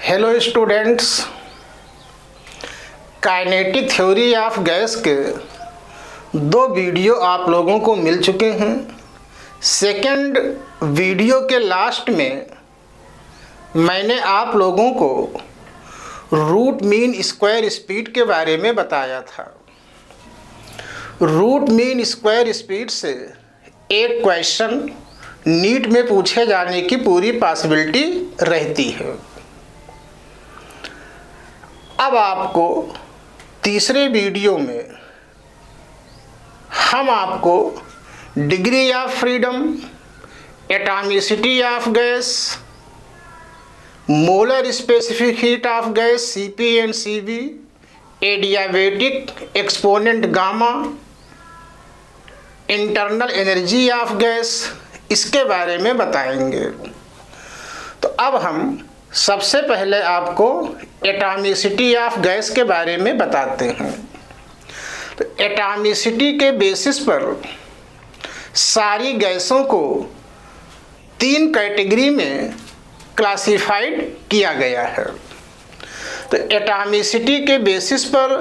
Hello students, kinetic theory of gas के दो video आप लोगों को मिल चुके हैं। सेकंड वीडियो के लास्ट में मैंने आप लोगों को रूट मीन स्क्वायर स्पीड के बारे में बताया था। रूट मीन स्क्वायर स्पीड से एक क्वेश्चन नीट में पूछे जाने की पूरी पॉसिबिलिटी रहती है। अब आपको तीसरे वीडियो में हम आपको degree of freedom, atomicity of gas, molar specific heat of gas Cp and Cv, adiabatic exponent gamma, internal energy of gas, इसके बारे में बताएंगे। तो अब हम सबसे पहले आपको एटॉमिसिटी ऑफ गैस के बारे में बताते हैं। तो एटॉमिसिटी के बेसिस पर सारी गैसों को तीन कैटेगरी में क्लासिफाइड किया गया है। तो एटॉमिसिटी के बेसिस पर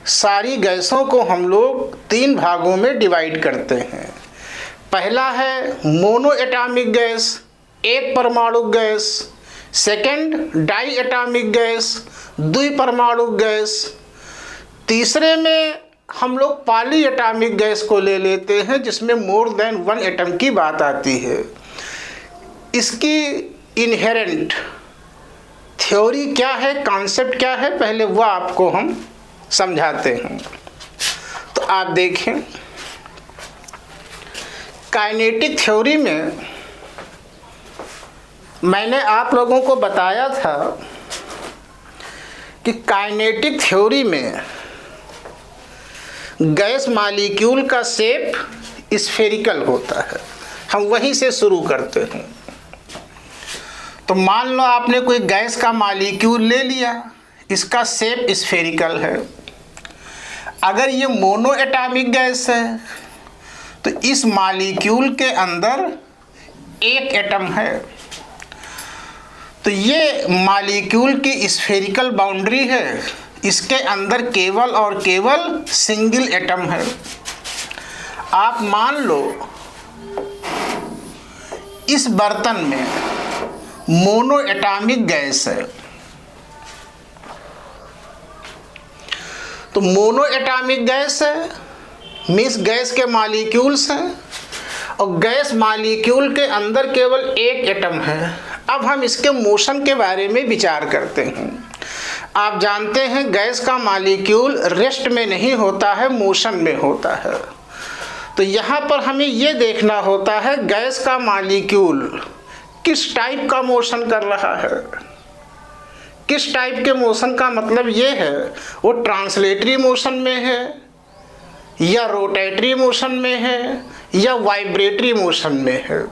सारी गैसों को हम लोग तीन भागों में डिवाइड करते हैं। पहला है मोनो एटॉमिक गैस, एक परमाणु gas. Second diatomic gas, द्विपरमाणु गैस। तीसरे में हम लोग पॉली एटॉमिक गैस को ले लेते हैं, जिसमें मोर देन वन एटम की बात आती है। इसकी इनहेरेंट थ्योरी क्या है, कॉन्सेप्ट क्या है, पहले वह आपको हम समझाते हैं। तो आप देखें, काइनेटिक थ्योरी में मैंने आप लोगों को बताया था कि काइनेटिक थ्योरी में गैस मॉलिक्यूल का शेप स्फेरिकल होता है। हम वहीं से शुरू करते हैं। तो मान लो आपने कोई गैस का मॉलिक्यूल ले लिया, इसका शेप स्फेरिकल है। अगर ये मोनो एटॉमिक गैस है तो इस मॉलिक्यूल के अंदर एक एटम है। तो ये मॉलिक्यूल की स्फेरिकल बाउंड्री है, इसके अंदर केवल और केवल सिंगल एटम है। आप मान लो इस बर्तन में मोनो एटॉमिक गैस है। तो मोनो एटॉमिक गैस है मीन्स गैस के मॉलिक्यूल्स हैं और गैस मॉलिक्यूल के अंदर केवल एक एटम है। अब हम इसके मोशन के बारे में विचार करते हैं। आप जानते हैं गैस का मॉलिक्यूल रेस्ट में नहीं होता है, मोशन में होता है। तो यहाँ पर हमें ये देखना होता है गैस का मॉलिक्यूल किस टाइप का मोशन कर रहा है। किस टाइप के मोशन का मतलब ये है, वो ट्रांसलेटरी मोशन में है या रोटेटरी मोशन में है या वाइब्रेटरी मोशन में है।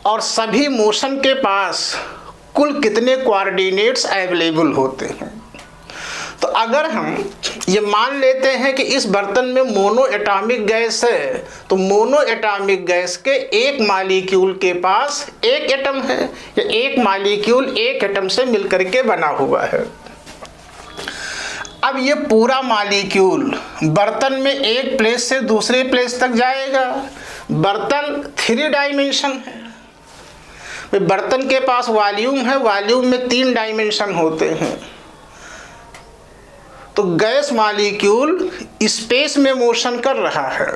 और सभी मोशन के पास कुल कितने कोऑर्डिनेट्स अवेलेबल होते हैं। तो अगर हम ये मान लेते हैं कि इस बर्तन में मोनो एटॉमिक गैस है, तो मोनो एटॉमिक गैस के एक मॉलिक्यूल के पास एक एटम है या एक मॉलिक्यूल एक एटम से मिलकर के बना हुआ है। अब ये पूरा मॉलिक्यूल बर्तन में एक प्लेस से दूसरे प्लेस तक जाएगा। बर्तन 3 डायमेंशन है। बर्तन के पास वॉल्यूम है, वॉल्यूम में 3 डायमेंशन होते हैं। तो गैस मॉलिक्यूल स्पेस में मोशन कर रहा है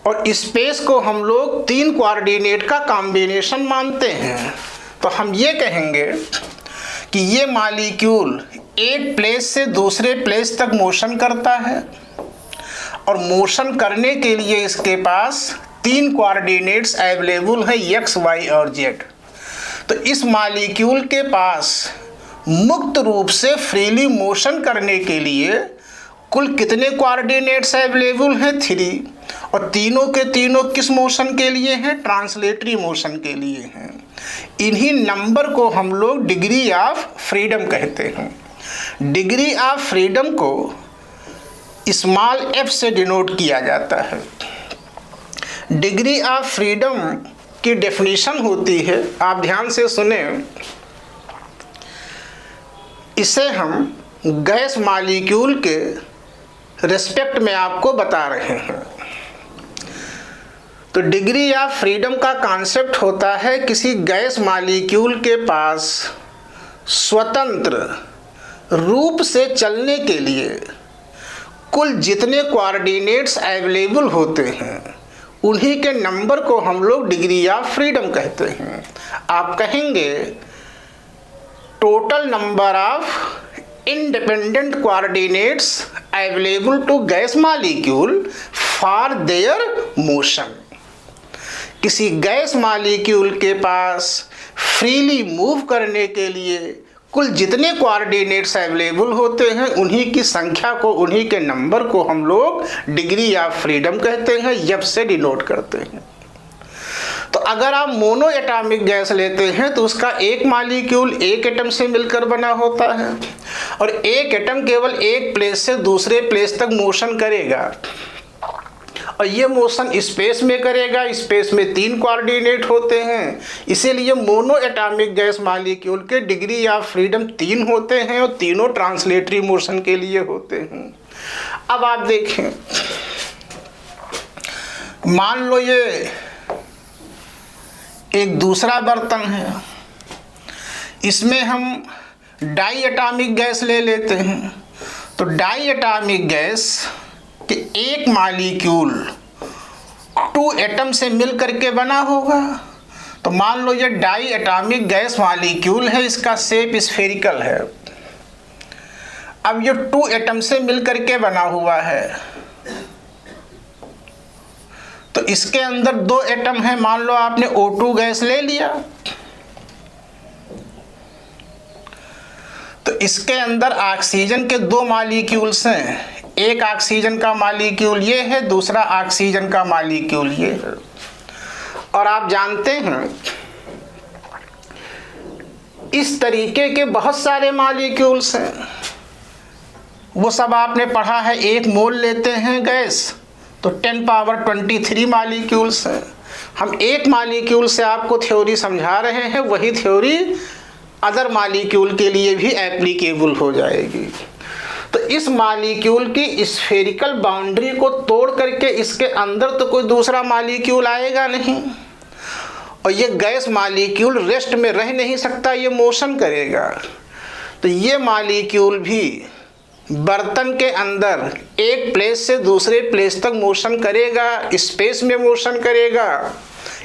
और स्पेस को हम लोग 3 कोऑर्डिनेट का कॉम्बिनेशन मानते हैं। तो हम ये कहेंगे कि ये मॉलिक्यूल एक प्लेस से दूसरे प्लेस तक मोशन करता है और मोशन करने के लिए इसके पास 3 कोऑर्डिनेट्स अवेलेबल हैं, x, y और z। तो इस मॉलिक्यूल के पास मुक्त रूप से फ्रीली मोशन करने के लिए कुल कितने कोऑर्डिनेट्स अवेलेबल हैं, 3। और तीनों के तीनों किस मोशन के लिए हैं, ट्रांसलेटरी मोशन के लिए हैं। इन्हीं नंबर को हम लोग डिग्री ऑफ फ्रीडम कहते हैं। डिग्री ऑफ फ्रीडम को स्मॉल f से डिनोट किया जाता है। डिग्री ऑफ फ्रीडम की डेफिनेशन होती है, आप ध्यान से सुने, इसे हम गैस मॉलिक्यूल के रिस्पेक्ट में आपको बता रहे हैं। तो डिग्री ऑफ फ्रीडम का कॉन्सेप्ट होता है किसी गैस मॉलिक्यूल के पास स्वतंत्र रूप से चलने के लिए कुल जितने कोऑर्डिनेट्स अवेलेबल होते हैं उन्हीं के नंबर को हम लोग डिग्री ऑफ फ्रीडम कहते हैं। आप कहेंगे total number of independent coordinates available to gas molecule for their motion. किसी गैस मॉलिक्यूल के पास फ्रीली मूव करने के लिए कुल जितने कोऑर्डिनेट्स अवेलेबल होते हैं उन्हीं की संख्या को, उन्हीं के नंबर को हम लोग डिग्री ऑफ फ्रीडम कहते हैं, एफ से डिनोट करते हैं। तो अगर आप मोनो एटॉमिक गैस लेते हैं तो उसका एक मॉलिक्यूल एक एटम से मिलकर बना होता है और एक एटम केवल एक प्लेस से दूसरे प्लेस तक मोशन करेगा और ये मोशन स्पेस में करेगा। स्पेस में 3 कोऑर्डिनेट होते हैं, इसीलिए मोनो एटॉमिक गैस मॉलिक्यूल के डिग्री ऑफ फ्रीडम 3 होते हैं और तीनों ट्रांसलेटरी मोशन के लिए होते हैं। अब आप देखें, मान लो ये एक दूसरा बर्तन है, इसमें हम डाई एटॉमिक गैस ले लेते हैं। तो डाई एटॉमिक गैस कि एक मॉलिक्यूल 2 एटम से मिल करके बना होगा। तो मान लो ये डाई एटॉमिक गैस मॉलिक्यूल है, इसका शेप स्फेरिकल है। अब ये 2 एटम से मिल करके बना हुआ है, तो इसके अंदर 2 एटम है। मान लो आपने O2 गैस ले लिया, तो इसके अंदर ऑक्सीजन के 2 मॉलिक्यूल्स हैं। एक ऑक्सीजन का मॉलिक्यूल ये है, दूसरा ऑक्सीजन का मॉलिक्यूल ये है। और आप जानते हैं इस तरीके के बहुत सारे मॉलिक्यूल्स हैं, वो सब आपने पढ़ा है। 1 मोल लेते हैं गैस तो 10 पावर 23 मॉलिक्यूल्स हैं। हम एक मॉलिक्यूल से आपको थ्योरी समझा रहे हैं, वही थ्योरी अदर मॉलिक्यूल के लिए भी एप्लीकेबल हो जाएगी। तो इस मॉलिक्यूल की स्फेरिकल बाउंड्री को तोड़ करके इसके अंदर तो कोई दूसरा मॉलिक्यूल आएगा नहीं और ये गैस मॉलिक्यूल रेस्ट में रह नहीं सकता, ये मोशन करेगा। तो ये मॉलिक्यूल भी बर्तन के अंदर एक प्लेस से दूसरे प्लेस तक मोशन करेगा, स्पेस में मोशन करेगा।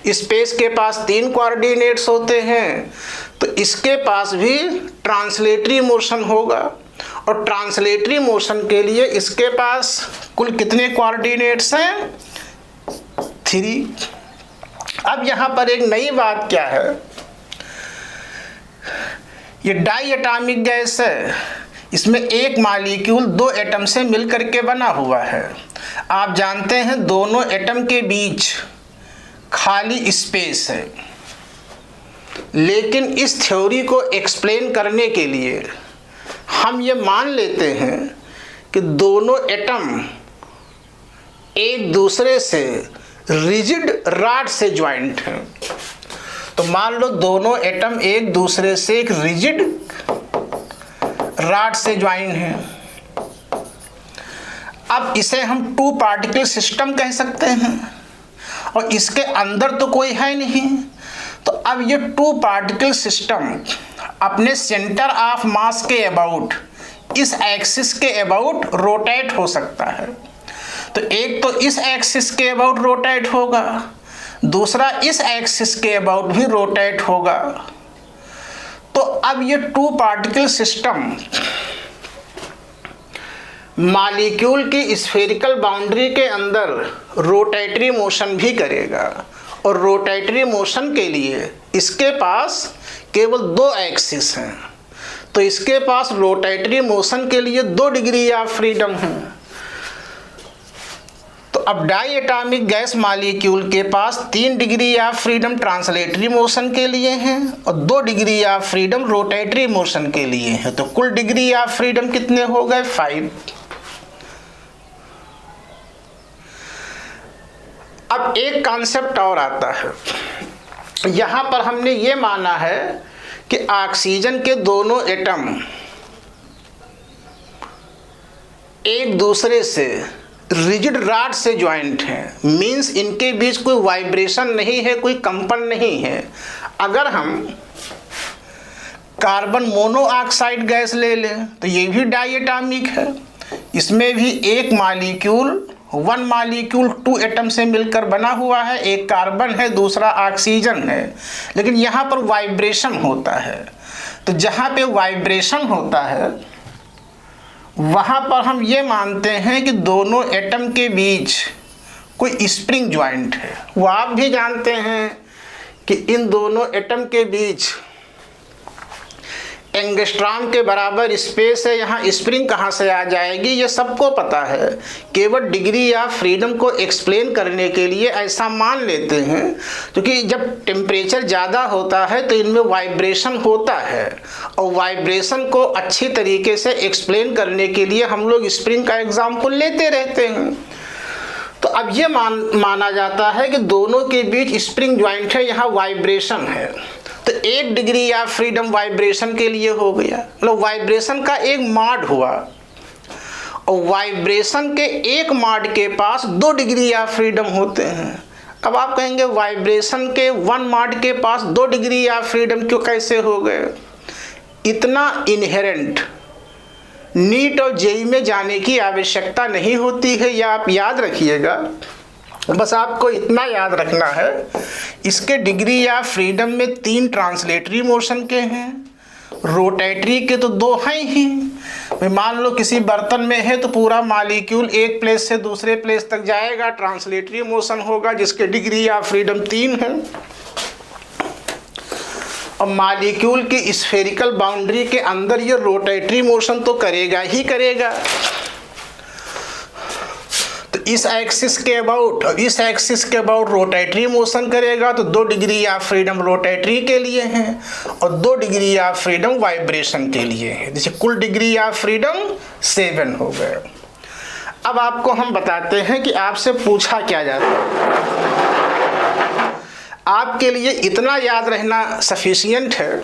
स्पेस के पास 3 कोऑर्डिनेट्स होते हैं, तो इसके पास भी ट्रांसलेटरी मोशन होगा और ट्रांसलेटरी मोशन के लिए इसके पास कुल कितने कोऑर्डिनेट्स हैं? 3। अब यहाँ पर एक नई बात क्या है, ये डाई एटॉमिक गैस है, इसमें एक मॉलिक्यूल 2 एटम से मिलकर के बना हुआ है। आप जानते हैं दोनों एटम के बीच खाली स्पेस है, लेकिन इस थ्योरी को एक्सप्लेन करने के लिए हम ये मान लेते हैं कि दोनों एटम एक दूसरे से रिजिड रॉड से ज्वाइंट हैं। तो मान लो दोनों एटम एक दूसरे से एक रिजिड रॉड से ज्वाइन हैं। अब इसे हम 2 पार्टिकल सिस्टम कह सकते हैं और इसके अंदर तो कोई है नहीं। तो अब ये 2 पार्टिकल सिस्टम अपने सेंटर ऑफ मास के अबाउट, इस एक्सिस के अबाउट रोटेट हो सकता है। तो एक तो इस एक्सिस के अबाउट रोटेट होगा, दूसरा इस एक्सिस के अबाउट भी रोटेट होगा। तो अब ये 2 पार्टिकल सिस्टम मॉलिक्यूल की स्फेरिकल बाउंड्री के अंदर रोटेटरी मोशन भी करेगा और रोटेटरी मोशन के लिए इसके पास केवल 2 एक्सिस हैं। तो इसके पास रोटेटरी मोशन के लिए 2 डिग्री ऑफ फ्रीडम है। तो अब डाई एटॉमिक गैस मॉलिक्यूल के पास 3 degree of freedom translatory motion के लिए हैं और 2 degree of freedom rotatory motion के लिए है। तो कुल डिग्री ऑफ फ्रीडम कितने हो गए? 5। अब एक कॉन्सेप्ट और आता है, यहाँ पर हमने ये माना है कि ऑक्सीजन के दोनों एटम एक दूसरे से रिजिड रॉड से ज्वाइंट हैं, मीन्स इनके बीच कोई वाइब्रेशन नहीं है, कोई कंपन नहीं है। अगर हम कार्बन मोनोऑक्साइड गैस ले लें तो ये भी डाई एटॉमिक है, इसमें भी एक मॉलिक्यूल 1 मॉलिक्यूल 2 एटम से मिलकर बना हुआ है, एक कार्बन है दूसरा ऑक्सीजन है, लेकिन यहाँ पर वाइब्रेशन होता है। तो जहाँ पे वाइब्रेशन होता है वहाँ पर हम ये मानते हैं कि दोनों एटम के बीच कोई स्प्रिंग ज्वाइंट है। वो आप भी जानते हैं कि इन दोनों एटम के बीच एंगस्ट्रॉम के बराबर स्पेस है, यहाँ स्प्रिंग कहाँ से आ जाएगी ये सबको पता है। केवल डिग्री ऑफ फ्रीडम को एक्सप्लेन करने के लिए ऐसा मान लेते हैं, क्योंकि जब टेम्परेचर ज़्यादा होता है तो इनमें वाइब्रेशन होता है, और वाइब्रेशन को अच्छी तरीके से एक्सप्लेन करने के लिए हम लोग स्प्रिंग का एग्जाम्पल लेते रहते हैं। तो अब ये माना जाता है कि दोनों के बीच स्प्रिंग ज्वाइंट है, यहाँ वाइब्रेशन है, तो 1 डिग्री ऑफ फ्रीडम वाइब्रेशन के लिए हो गया, मतलब वाइब्रेशन का एक मॉड हुआ, और वाइब्रेशन के एक मॉड के पास 2 डिग्री ऑफ फ्रीडम होते हैं। अब आप कहेंगे वाइब्रेशन के 1 मॉड के पास 2 डिग्री ऑफ फ्रीडम क्यों कैसे हो गए? इतना इनहेरेंट नीट और जेई में जाने की आवश्यकता नहीं होती है, या आप याद रखिएगा। बस आपको इतना याद रखना है, इसके डिग्री ऑफ फ्रीडम में 3 ट्रांसलेटरी मोशन के हैं, रोटेटरी के तो 2 हैं ही। मान लो किसी बर्तन में है तो पूरा मॉलिक्यूल एक प्लेस से दूसरे प्लेस तक जाएगा, ट्रांसलेटरी मोशन होगा जिसके डिग्री ऑफ फ्रीडम 3 है। और मॉलिक्यूल की स्फेरिकल बाउंड्री के अंदर ये रोटेटरी मोशन तो करेगा ही करेगा। तो इस एक्सिस के अबाउट और इस एक्सिस के अबाउट रोटेटरी मोशन करेगा, तो 2 डिग्री ऑफ फ्रीडम रोटेटरी के लिए है और 2 डिग्री ऑफ फ्रीडम वाइब्रेशन के लिए है। जैसे कुल डिग्री ऑफ फ्रीडम 7 हो गए। अब आपको हम बताते हैं कि आपसे पूछा क्या जाता है। आपके लिए इतना याद रहना सफिशिएंट है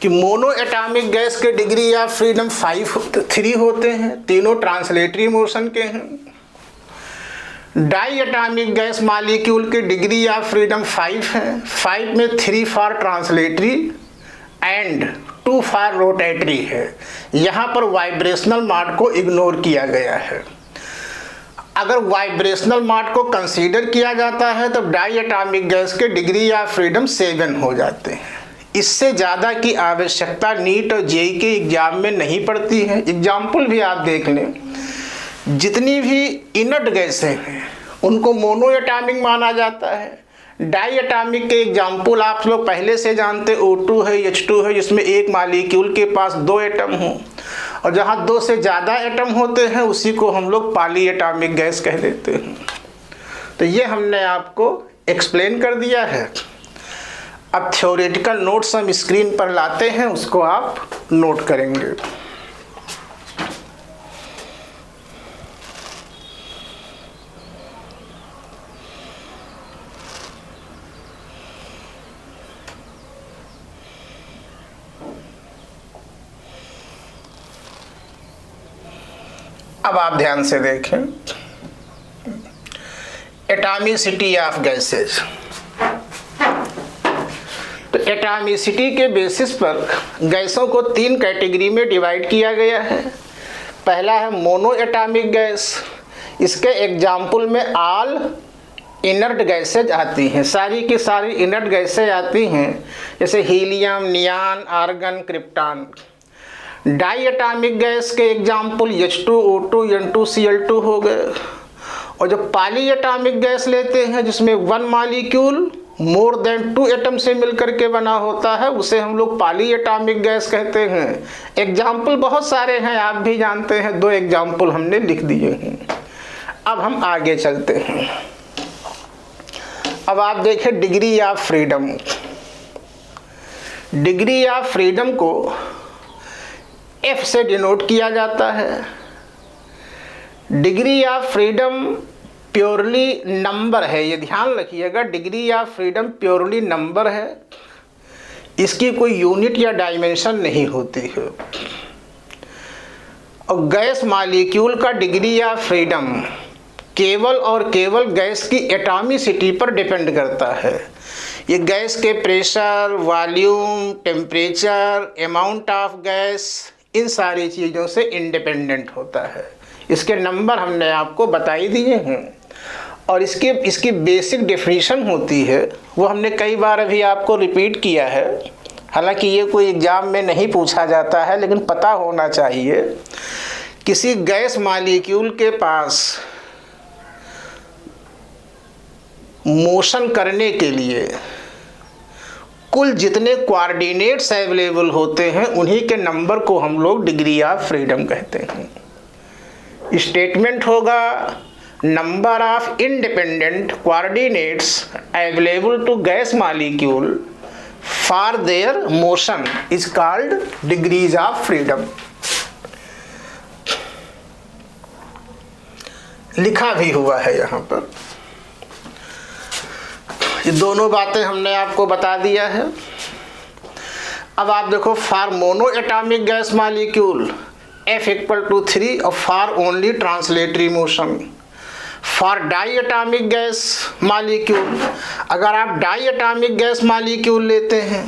कि मोनो एटॉमिक गैस के डिग्री ऑफ फ्रीडम 3 होते हैं, तीनों ट्रांसलेटरी मोशन के हैं। डाई एटॉमिक गैस मॉलिक्यूल के डिग्री ऑफ फ्रीडम 5 है, 5 में 3 for translatory and 2 for rotatory है। यहाँ पर वाइब्रेशनल मॉड को इग्नोर किया गया है। अगर वाइब्रेशनल मॉड को कंसीडर किया जाता है तो डाई एटॉमिक गैस के डिग्री ऑफ फ्रीडम 7 हो जाते हैं। इससे ज़्यादा की आवश्यकता नीट और जेई के एग्जाम में नहीं पड़ती है। एग्जाम्पल भी आप देख लें, जितनी भी इनर्ट गैसें हैं उनको मोनो एटॉमिक माना जाता है। डाई एटॉमिक के एग्जाम्पल आप लोग पहले से जानते, O2 है, H2 है, जिसमें एक मॉलिक्यूल के पास 2 एटम हों, और जहाँ 2 से ज़्यादा एटम होते हैं उसी को हम लोग पॉली एटॉमिक गैस कह देते हैं। तो ये हमने आपको एक्सप्लेन कर दिया है। अब थ्योरेटिकल नोट्स हम स्क्रीन पर लाते हैं, उसको आप नोट करेंगे। अब आप ध्यान से देखें, एटॉमिसिटी ऑफ गैसेज। तो एटॉमिसिटी के बेसिस पर गैसों को 3 कैटेगरी में डिवाइड किया गया है। पहला है मोनो एटॉमिक गैस। इसके एग्जाम्पल में ऑल इनर्ट गैसेज आती हैं, सारी की सारी इनर्ट गैसें आती हैं, जैसे helium, neon, argon, krypton. Diatomic gas के एग्जाम्पल H2O2 N2Cl2 हो गए। और जब पॉली एटॉमिक गैस लेते हैं जिसमें 1 मॉलिक्यूल मोर देन 2 एटम से मिलकर के बना होता है, उसे हम लोग पॉली एटॉमिक गैस कहते हैं। एग्जाम्पल बहुत सारे हैं, आप भी जानते हैं, 2 एग्जाम्पल हमने लिख दिए हैं। अब हम आगे चलते हैं। अब आप देखें degree of freedom. Degree of freedom को F से डिनोट किया जाता है। Degree of freedom purely number है, ये ध्यान रखिएगा। Degree of freedom purely number है, इसकी कोई यूनिट या डायमेंशन नहीं होती है। और गैस मॉलिक्यूल का डिग्री ऑफ फ्रीडम केवल और केवल गैस की एटॉमिसिटी पर डिपेंड करता है। ये गैस के pressure, volume, temperature, amount of gas, इन सारी चीज़ों से इंडिपेंडेंट होता है। इसके नंबर हमने आपको बता ही दिए हैं। और इसकी बेसिक डेफिनेशन होती है, वो हमने कई बार अभी आपको रिपीट किया है। हालांकि ये कोई एग्ज़ाम में नहीं पूछा जाता है, लेकिन पता होना चाहिए। किसी गैस मॉलिक्यूल के पास मोशन करने के लिए कुल जितने कोऑर्डिनेट्स अवेलेबल होते हैं, उन्हीं के नंबर को हम लोग डिग्री ऑफ फ्रीडम कहते हैं। स्टेटमेंट होगा number of independent coordinates available to gas molecule for their motion is called degrees of freedom. लिखा भी हुआ है यहाँ पर। ये दोनों बातें हमने आपको बता दिया है। अब आप देखो, for monoatomic gas molecule F = 3 और for only translatory motion. For diatomic gas molecule, अगर आप डाई एटॉमिक गैस मॉलिक्यूल लेते हैं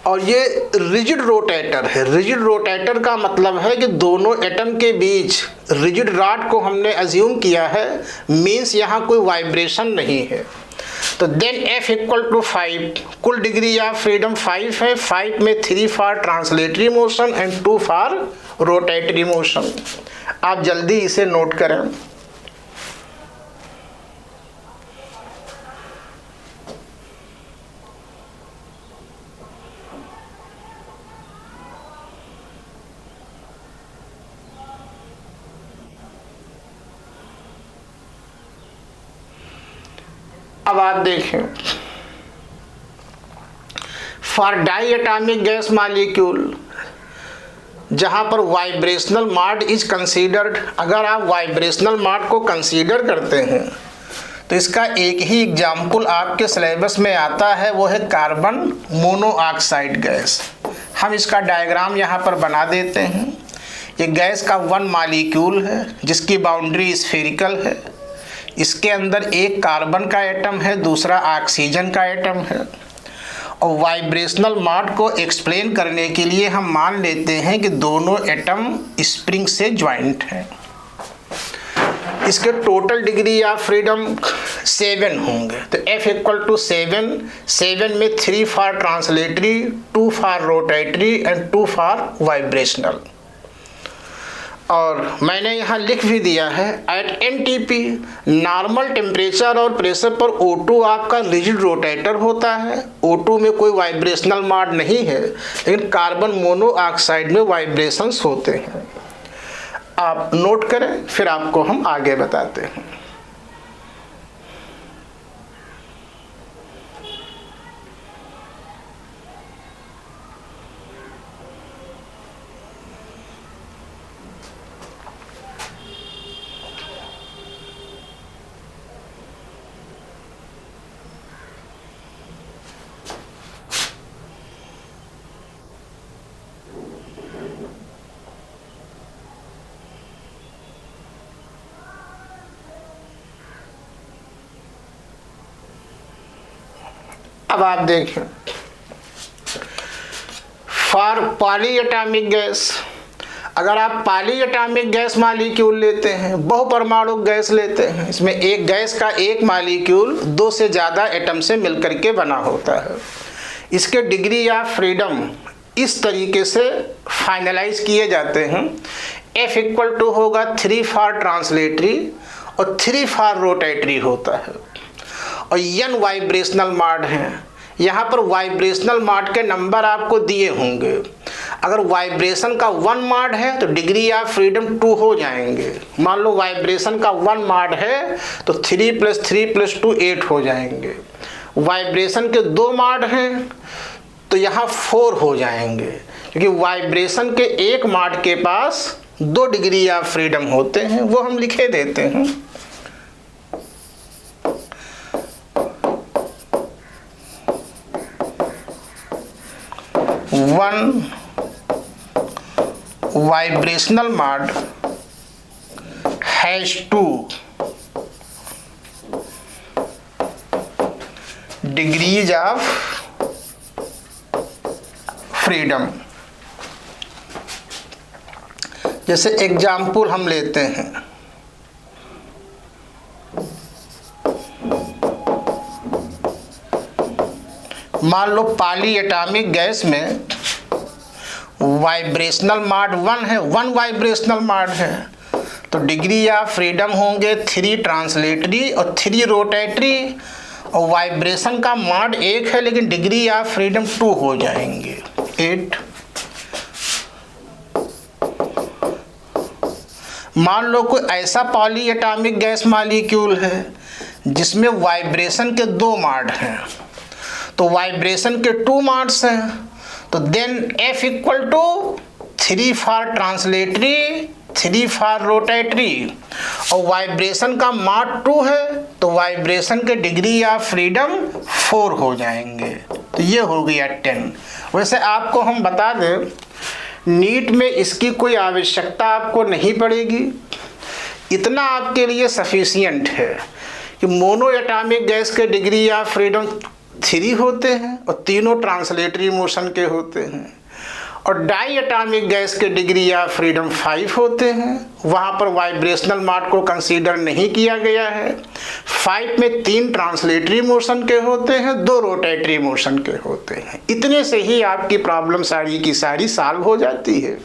और ये रिजिड रोटेटर है। रिजिड रोटेटर का मतलब है कि दोनों एटम के बीच रिजिड रॉड को हमने अज्यूम किया है, मीन्स यहाँ कोई वाइब्रेशन नहीं है। तो देन F = 5, कुल डिग्री ऑफ फ्रीडम 5 है। 5 में 3 for translatory motion and 2 for rotatory motion. आप जल्दी इसे नोट करें। अब आप देखें, for diatomic gas molecule, जहाँ पर वाइब्रेशनल मॉड इज कंसीडर्ड, अगर आप वाइब्रेशनल मॉड को कंसीडर करते हैं तो इसका एक ही एग्जाम्पल आपके सिलेबस में आता है, वो है कार्बन मोनोऑक्साइड गैस। हम इसका डायग्राम यहाँ पर बना देते हैं। ये गैस का 1 मॉलिक्यूल है जिसकी बाउंड्री स्फेरिकल है। इसके अंदर एक कार्बन का एटम है, दूसरा ऑक्सीजन का एटम है। और वाइब्रेशनल मॉड को एक्सप्लेन करने के लिए हम मान लेते हैं कि दोनों एटम स्प्रिंग से ज्वाइंट हैं। इसके टोटल डिग्री ऑफ फ्रीडम 7 होंगे। तो F = 7, 7 में 3 for translatory, 2 for rotatory and 2 for vibrational. और मैंने यहाँ लिख भी दिया है, एट NTP नॉर्मल टेम्परेचर और प्रेशर पर O2 आपका रिजिड रोटेटर होता है। O2 में कोई वाइब्रेशनल मॉड नहीं है, लेकिन कार्बन मोनोऑक्साइड में वाइब्रेशंस होते हैं। आप नोट करें, फिर आपको हम आगे बताते हैं। अब आप देखें, फॉर पॉली एटॉमिक गैस, अगर आप पॉली एटॉमिक गैस मॉलिक्यूल लेते हैं, बहुपरमाणु गैस लेते हैं, इसमें एक गैस का एक मॉलिक्यूल 2 से ज़्यादा एटम से मिलकर के बना होता है। इसके डिग्री ऑफ फ्रीडम इस तरीके से फाइनलाइज किए जाते हैं। F = होगा 3 फॉर ट्रांसलेटरी और 3 फॉर रोटेटरी होता है। और N वाइब्रेशनल मॉड हैं। यहाँ पर वाइब्रेशनल मॉड के नंबर आपको दिए होंगे। अगर वाइब्रेशन का 1 मॉड है तो डिग्री ऑफ फ्रीडम 2 हो जाएंगे। मान लो वाइब्रेशन का 1 मॉड है तो 3 + 3 + 2 8 हो जाएंगे। वाइब्रेशन के 2 मॉड हैं तो यहाँ 4 हो जाएंगे, क्योंकि वाइब्रेशन के एक मॉड के पास 2 डिग्री ऑफ फ्रीडम होते हैं, वो हम लिखे देते हैं। 1 vibrational mode has 2 degrees of freedom। जैसे एग्जाम्पल हम लेते हैं, मान लो पॉली एटॉमिक गैस में वाइब्रेशनल मॉड 1 है, 1 वाइब्रेशनल मॉड है, तो डिग्री ऑफ फ्रीडम होंगे 3 ट्रांसलेटरी और 3 रोटेटरी, और वाइब्रेशन का मॉड 1 है लेकिन डिग्री ऑफ फ्रीडम 2 हो जाएंगे 8। मान लो कोई ऐसा पॉली एटॉमिक गैस मॉलिक्यूल है जिसमें वाइब्रेशन के 2 मॉड हैं, तो वाइब्रेशन के 2 मॉड्स हैं, तो then F equal to 3 for translatory 3 for rotatory, और वाइब्रेशन का मॉड 2 है तो वाइब्रेशन के डिग्री ऑफ फ्रीडम 4 हो जाएंगे। तो ये हो गया 10। वैसे आपको हम बता दें, नीट में इसकी कोई आवश्यकता आपको नहीं पड़ेगी, इतना आपके लिए सफिशिएंट है कि मोनो एटॉमिक गैस के डिग्री ऑफ फ्रीडम 3 होते हैं और तीनों ट्रांसलेटरी मोशन के होते हैं, और डाई एटॉमिक गैस के डिग्री ऑफ फ्रीडम 5 होते हैं, वहाँ पर वाइब्रेशनल मॉड को कंसीडर नहीं किया गया है। 5 में 3 ट्रांसलेटरी मोशन के होते हैं, 2 रोटेटरी मोशन के होते हैं। इतने से ही आपकी प्रॉब्लम सारी की सारी सॉल्व हो जाती है।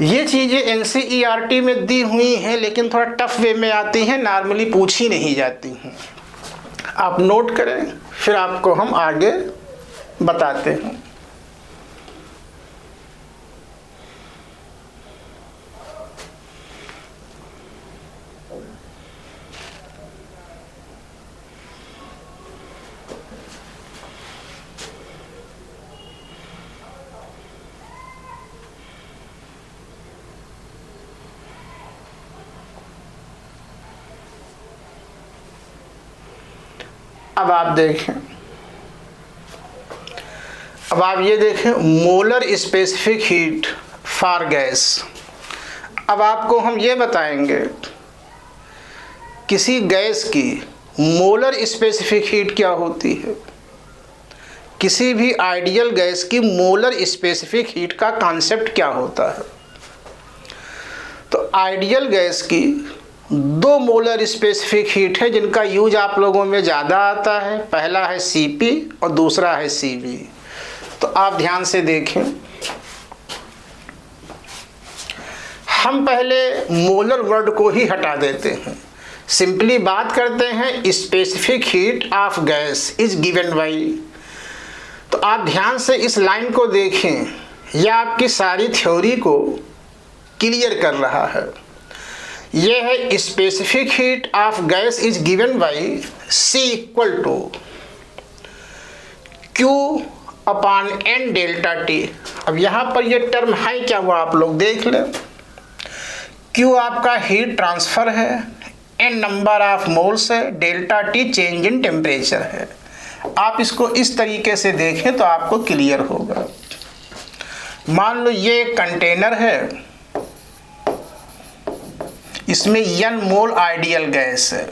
ये चीज़ें NCERT में दी हुई हैं लेकिन थोड़ा टफ वे में आती हैं, नॉर्मली पूछी नहीं जाती हैं। आप नोट करें, फिर आपको हम आगे बताते हैं। अब आप देखें, अब आप ये देखें molar specific heat for gas. अब आपको हम ये बताएंगे किसी गैस की मोलर स्पेसिफिक हीट क्या होती है। किसी भी आइडियल गैस की मोलर स्पेसिफिक हीट का कॉन्सेप्ट क्या होता है। तो आइडियल गैस की 2 मोलर स्पेसिफिक हीट है जिनका यूज आप लोगों में ज़्यादा आता है। पहला है Cp और दूसरा है Cv। तो आप ध्यान से देखें, हम पहले मोलर वर्ड को ही हटा देते हैं, सिंपली बात करते हैं specific heat of gas is given by. तो आप ध्यान से इस लाइन को देखें, यह आपकी सारी थ्योरी को क्लियर कर रहा है। यह है specific heat of gas is given by C equal to Q upon N delta T। अब यहाँ पर ये टर्म है क्या वो आप लोग देख लें। Q आपका हीट ट्रांसफ़र है, N नंबर ऑफ मोल्स है, delta T change in temperature है। आप इसको इस तरीके से देखें तो आपको क्लियर होगा। मान लो ये एक कंटेनर है, इसमें N मोल आइडियल गैस है।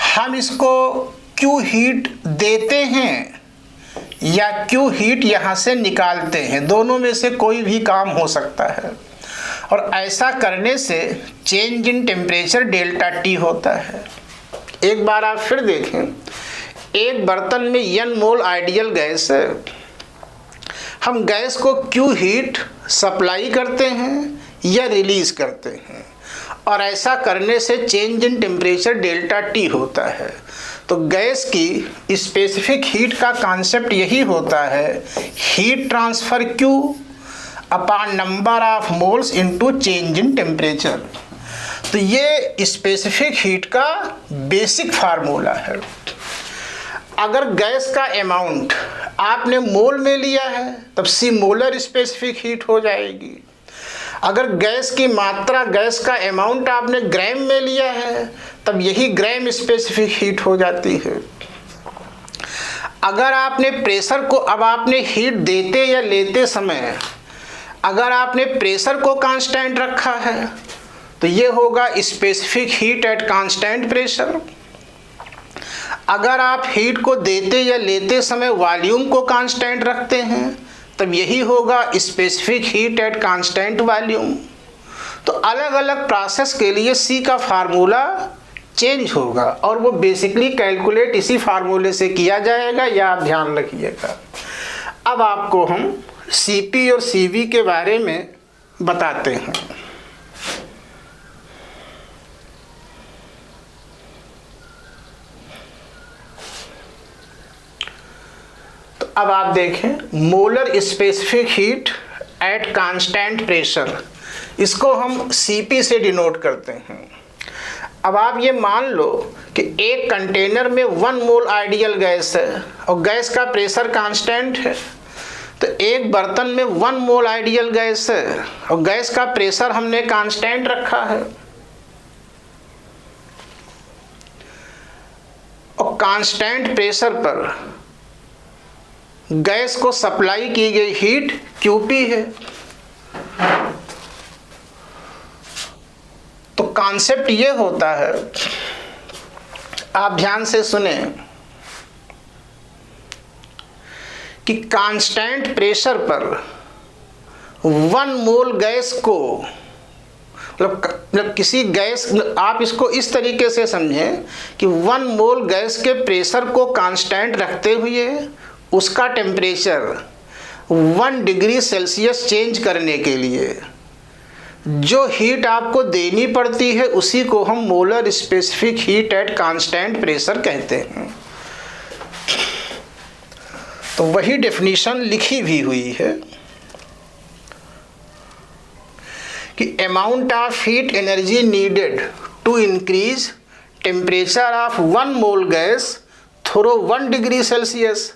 हम इसको Q हीट देते हैं या Q हीट यहाँ से निकालते हैं, दोनों में से कोई भी काम हो सकता है। और ऐसा करने से change in temperature delta T होता है। एक बार आप फिर देखें, एक बर्तन में N मोल आइडियल गैस है, हम गैस को Q हीट सप्लाई करते हैं या रिलीज करते हैं, और ऐसा करने से change in temperature delta T होता है। तो गैस की स्पेसिफिक हीट का कॉन्सेप्ट यही होता है, heat transfer Q upon number of moles into change in temperature. तो ये स्पेसिफिक हीट का बेसिक फार्मूला है। अगर गैस का अमाउंट आपने मोल में लिया है तब C मोलर स्पेसिफिक हीट हो जाएगी। अगर गैस की मात्रा, गैस का अमाउंट आपने ग्राम में लिया है तब यही ग्राम स्पेसिफिक हीट हो जाती है। अगर आपने प्रेशर को, अब आपने हीट देते या लेते समय अगर आपने प्रेशर को कांस्टेंट रखा है तो ये होगा specific heat at constant pressure. अगर आप हीट को देते या लेते समय वॉल्यूम को कांस्टेंट रखते हैं तब यही होगा specific heat at constant volume. तो अलग अलग प्रोसेस के लिए सी का फार्मूला चेंज होगा और वो बेसिकली कैलकुलेट इसी फार्मूले से किया जाएगा, या आप ध्यान रखिएगा। अब आपको हम सीपी और सीवी के बारे में बताते हैं। तो अब आप देखें molar specific heat at constant pressure, इसको हम सीपी से डिनोट करते हैं। अब आप ये मान लो कि एक कंटेनर में 1 मोल आइडियल गैस है और गैस का प्रेशर कांस्टेंट है। तो एक बर्तन में 1 मोल आइडियल गैस है और गैस का प्रेशर हमने कांस्टेंट रखा है, और कांस्टेंट प्रेशर पर गैस को सप्लाई की गई हीट क्यूपी है। तो कॉन्सेप्ट ये होता है, आप ध्यान से सुने, कि कांस्टेंट प्रेशर पर 1 मोल गैस को, मतलब किसी गैस, आप इसको इस तरीके से समझें कि 1 मोल गैस के प्रेशर को कांस्टेंट रखते हुए उसका टेम्परेचर 1 डिग्री सेल्सियस चेंज करने के लिए जो हीट आपको देनी पड़ती है उसी को हम molar specific heat at constant pressure कहते हैं। तो वही डेफिनेशन लिखी भी हुई है कि amount of heat energy needed to increase temperature of 1 mole gas through 1 degree Celsius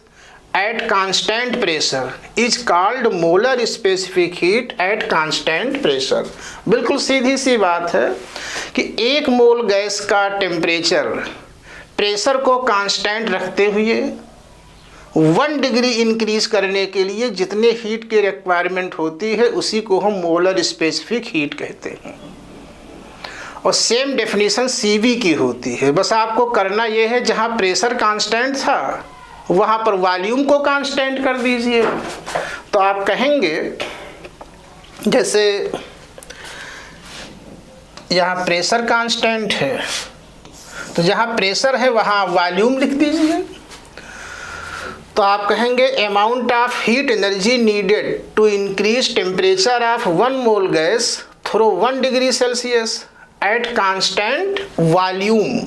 at constant pressure is called molar specific heat at constant pressure। बिल्कुल सीधी सी बात है कि 1 मोल गैस का टेम्परेचर प्रेशर को कांस्टेंट रखते हुए 1 डिग्री इंक्रीज करने के लिए जितने हीट की रिक्वायरमेंट होती है उसी को हम मोलर स्पेसिफिक हीट कहते हैं। और सेम डेफिनेशन सीवी की होती है, बस आपको करना यह है जहाँ प्रेशर कांस्टेंट था वहाँ पर वॉल्यूम को कांस्टेंट कर दीजिए। तो आप कहेंगे, जैसे यहाँ प्रेशर कांस्टेंट है तो जहाँ प्रेशर है वहाँ वॉल्यूम लिख दीजिए। तो आप कहेंगे amount of heat energy needed to increase temperature of 1 mole gas through 1 degree Celsius at constant volume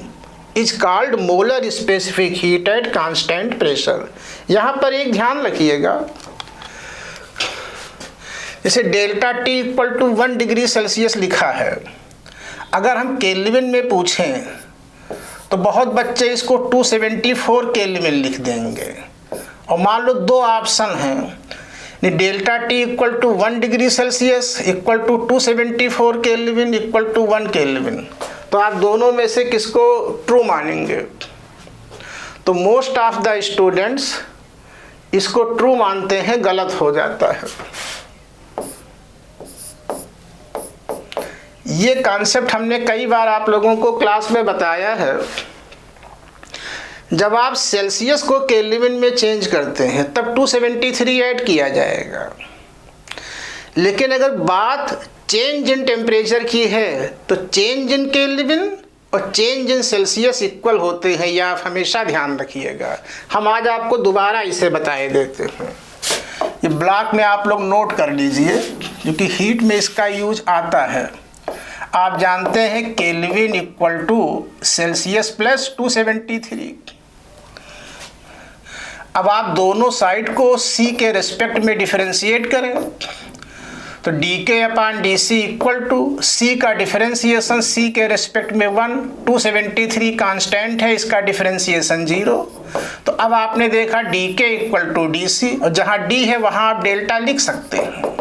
is called molar specific heat at constant pressure. यहाँ पर एक ध्यान रखिएगा, जैसे delta T equal to 1 degree Celsius लिखा है, अगर हम केल्विन में पूछें तो बहुत बच्चे इसको 274 केल्विन लिख देंगे। और मान लो 2 ऑप्शन हैं, delta T equal to 1 degree Celsius equal to 274 Kelvin equal to 1 Kelvin, तो आप दोनों में से किसको ट्रू मानेंगे? तो मोस्ट ऑफ द स्टूडेंट्स इसको ट्रू मानते हैं, गलत हो जाता है। ये कॉन्सेप्ट हमने कई बार आप लोगों को क्लास में बताया है। जब आप सेल्सियस को केल्विन में चेंज करते हैं तब 273 ऐड किया जाएगा, लेकिन अगर बात चेंज इन टेम्परेचर की है तो चेंज इन केल्विन और चेंज इन सेल्सियस इक्वल होते हैं, यह आप हमेशा ध्यान रखिएगा। हम आज आपको दोबारा इसे बताए देते हैं, ये ब्लॉक में आप लोग नोट कर लीजिए क्योंकि हीट में इसका यूज आता है। आप जानते हैं Kelvin equal to Celsius plus 273। अब आप दोनों साइड को सी के रेस्पेक्ट में डिफरेंशिएट करें तो dk upon dc equal to c का डिफरेंशिएशन c के रेस्पेक्ट में 1, 273 कांस्टेंट है, इसका डिफरेंशिएशन 0। तो अब आपने देखा dk इक्वल टू dc, और जहाँ d है वहाँ आप डेल्टा लिख सकते हैं।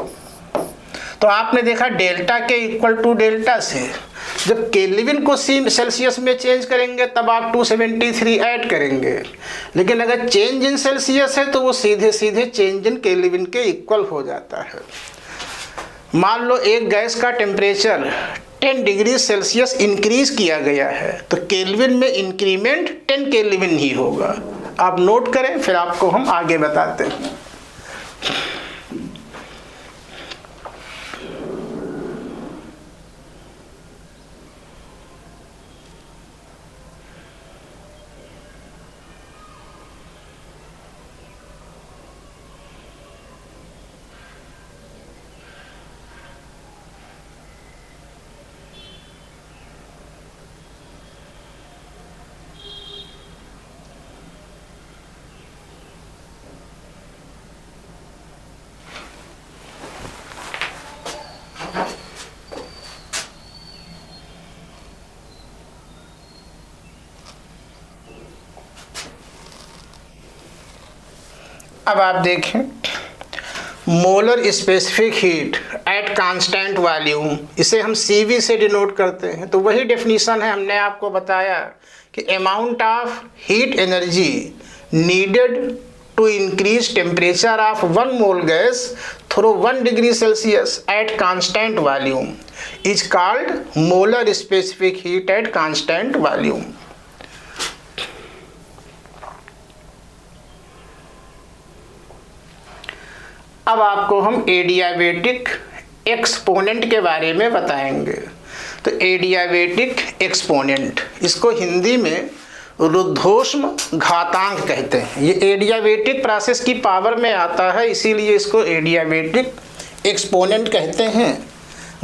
तो आपने देखा डेल्टा के इक्वल टू डेल्टा से जब केल्विन को सेल्सियस में चेंज करेंगे तब आप 273 ऐड करेंगे, लेकिन अगर चेंज इन सेल्सियस है तो वो सीधे सीधे चेंज इन केल्विन के इक्वल हो जाता है। मान लो एक गैस का टेम्परेचर 10 डिग्री सेल्सियस इंक्रीज किया गया है तो केल्विन में इंक्रीमेंट 10 केल्विन ही होगा। आप नोट करें, फिर आपको हम आगे बताते हैं। अब आप देखें molar specific heat at constant volume, इसे हम CV से डिनोट करते हैं। तो वही डेफिनेशन है, हमने आपको बताया कि amount of heat energy needed to increase temperature of 1 mole gas through 1 degree Celsius at constant volume is called molar specific heat at constant volume. अब आपको हम एडियाबेटिक एक्सपोनेंट के बारे में बताएंगे। तो एडियाबेटिक एक्सपोनेंट, इसको हिंदी में रुद्धोष्म घातांक कहते हैं। ये एडियाबेटिक प्रोसेस की पावर में आता है, इसीलिए इसको एडियाबेटिक एक्सपोनेंट कहते हैं।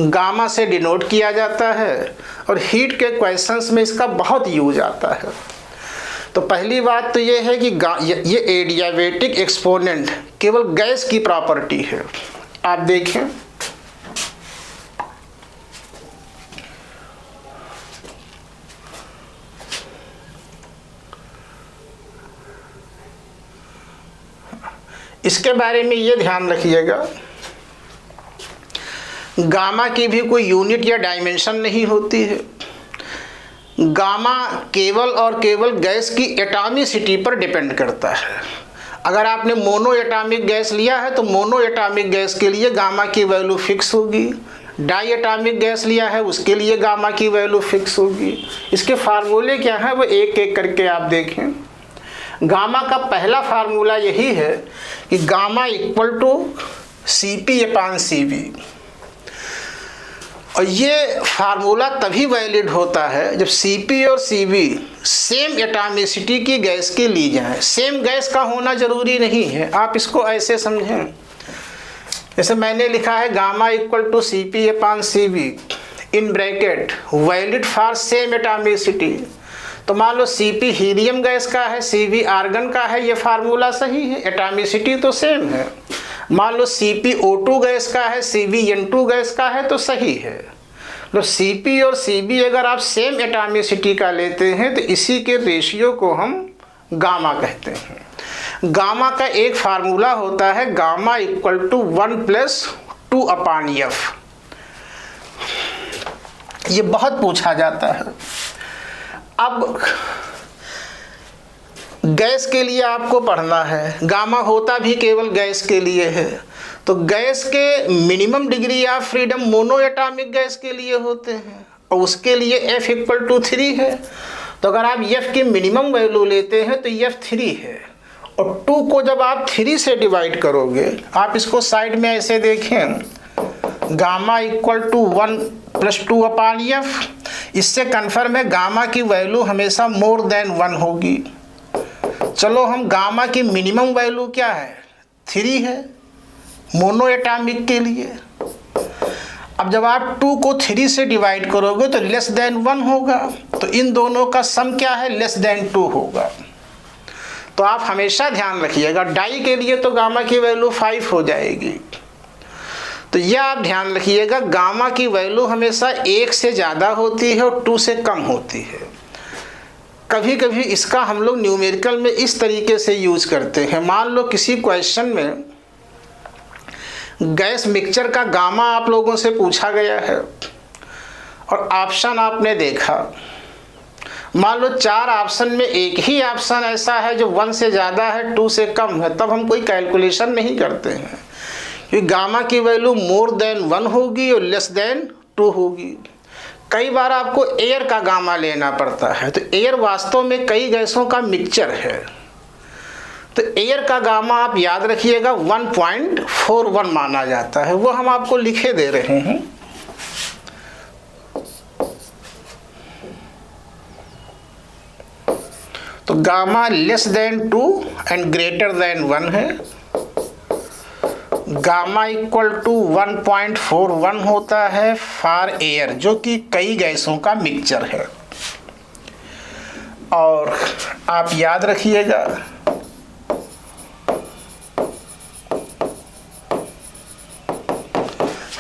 गामा से डिनोट किया जाता है और हीट के क्वेश्चंस में इसका बहुत यूज आता है। तो पहली बात तो ये है कि ये एडियाबेटिक एक्सपोनेंट केवल गैस की प्रॉपर्टी है। आप देखें इसके बारे में ये ध्यान रखिएगा, गामा की भी कोई यूनिट या डायमेंशन नहीं होती है। गामा केवल और केवल गैस की एटॉमिसिटी पर डिपेंड करता है। अगर आपने मोनो एटॉमिक गैस लिया है तो मोनो एटॉमिक गैस के लिए गामा की वैल्यू फिक्स होगी, डाई एटॉमिक गैस लिया है उसके लिए गामा की वैल्यू फिक्स होगी। इसके फार्मूले क्या हैं वो एक एक करके आप देखें। गामा का पहला फार्मूला यही है कि गामा इक्वल टू CP/CV, और ये फार्मूला तभी वैलिड होता है जब CP और CV सेम एटॉमिसिटी की गैस के ली जाए। सेम गैस का होना जरूरी नहीं है, आप इसको ऐसे समझें, जैसे मैंने लिखा है gamma equal to CP/CV in bracket valid for same atomicity. तो मान लो CP हीलियम गैस का है, CV आर्गन का है, ये फार्मूला सही है, एटॉमिसिटी तो सेम है। मान लो CP O2 गैस का है, CV N2 गैस का है, तो सही है। तो CP और CV अगर आप सेम एटॉमिसिटी का लेते हैं तो इसी के रेशियो को हम गामा कहते हैं। गामा का एक फार्मूला होता है गामा इक्वल टू 1+2/F। ये बहुत पूछा जाता है। अब गैस के लिए आपको पढ़ना है, गामा होता भी केवल गैस के लिए है। तो गैस के minimum degree of freedom mono atomic gas के लिए होते हैं और उसके लिए F इक्वल टू 3 है। तो अगर आप F की मिनिमम वैल्यू लेते हैं तो F 3 है, और 2 को जब आप 3 से डिवाइड करोगे, आप इसको साइड में ऐसे देखें, गामा इक्वल टू 1+2/F। इससे कन्फर्म है गामा की वैल्यू हमेशा मोर देन 1 होगी। चलो हम गामा की मिनिमम वैल्यू क्या है, 3 है मोनो एटॉमिक के लिए। अब जब आप 2 को 3 से डिवाइड करोगे तो लेस देन 1 होगा, तो इन दोनों का सम क्या है, लेस देन 2 होगा। तो आप हमेशा ध्यान रखिएगा, डाई के लिए तो गामा की वैल्यू 5 हो जाएगी। तो यह आप ध्यान रखिएगा, गामा की वैल्यू हमेशा 1 से ज़्यादा होती है और 2 से कम होती है। कभी कभी इसका हम लोग न्यूमेरिकल में इस तरीके से यूज करते हैं। मान लो किसी क्वेश्चन में गैस मिक्सचर का गामा आप लोगों से पूछा गया है और ऑप्शन आपने देखा। मान लो 4 ऑप्शन में एक ही ऑप्शन ऐसा है जो 1 से ज़्यादा है, 2 से कम है, तब हम कोई कैलकुलेशन नहीं करते हैं, क्योंकि गामा की वैल्यू मोर देन 1 होगी और लेस देन 2 होगी। कई बार आपको एयर का गामा लेना पड़ता है, तो एयर वास्तव में कई गैसों का मिक्सचर है, तो एयर का गामा आप याद रखिएगा 1.41 माना जाता है, वो हम आपको लिखे दे रहे हैं। तो gamma less than 2 and greater than 1 है। गामा इक्वल टू 1.41 होता है फॉर एयर, जो कि कई गैसों का मिक्सचर है। और आप याद रखिएगा